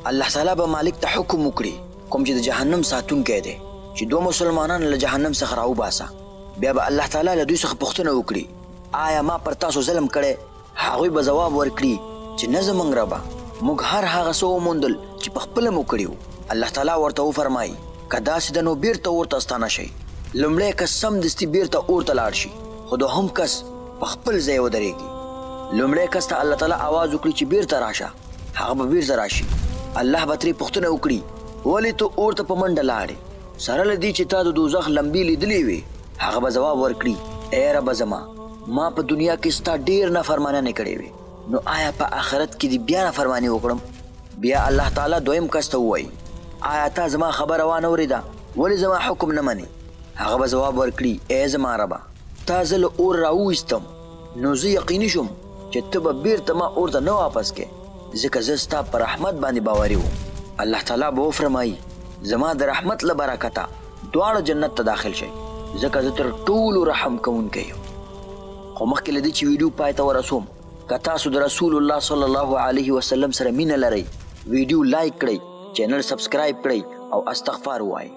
الله تعالی به مالک ته حکم وکړي کوم چې د جهنم ساتونکی دی چې دوه مسلمانان له جهنم څخه راوباسه. بیا به الله تعالی له دوی څخه پوښتنه وکړي آیا ما پر تاسو ظلم کړی؟ هغوی به ځواب ورکړي چې نه زموږ ربه، موږ هر هغه څه وموندل چې پخپله مو کړي وو. الله تعالی ورته وفرمایي که داسې ده نو بیرته اور ته ستانه شئ. لومړی کس سمدستي بیرته اور ته لاړ شي، خو دوهم کس په خپل ځای ودرېږي. لومړی کس ته الله تعالی آواز وکړي چې بیرته راشه، هغه به بیرته راشي. الله به ترې پوښتنه وکړي ولې ته اور ته په منډه لاړې سره له دې چې تا د دوزخ لمبې لیدلې وې؟ هغه به ځواب ورکړي ای ربه زما، ما په دنیا کې ستا ډېر نافرمانیانې کړې وې، نو آیا په آخرت کې دې بیا نافرماني وکړم؟ بیا الله تعالی دویم کس ته ووایي آیا تا زما خبره وانه اورېده؟ ولې زما حکم نه منې؟ هغه به ځواب ورکړي ای زما ربه، تا زه له اور راوویستم نو زه یقیني شوم چې ته به بیرته ما اور ته نه واپس کې، ځکه زه ستا په رحمت باندې باوري وم. الله تعالی به وفرمایي زما د رحمت له برکته دواړه جنت ته داخل شئ، ځکه زه تر ټولو رحم کوونکی یم. خو مخکې له دې چې ویډیو پای ته ورسوم، که تاسو د رسول الله صلی الله علیه وسلم سره مینه لرئ، ویډیو لایک کړئ، چینل سبسکرایب کړئ او استغفار ووایئ.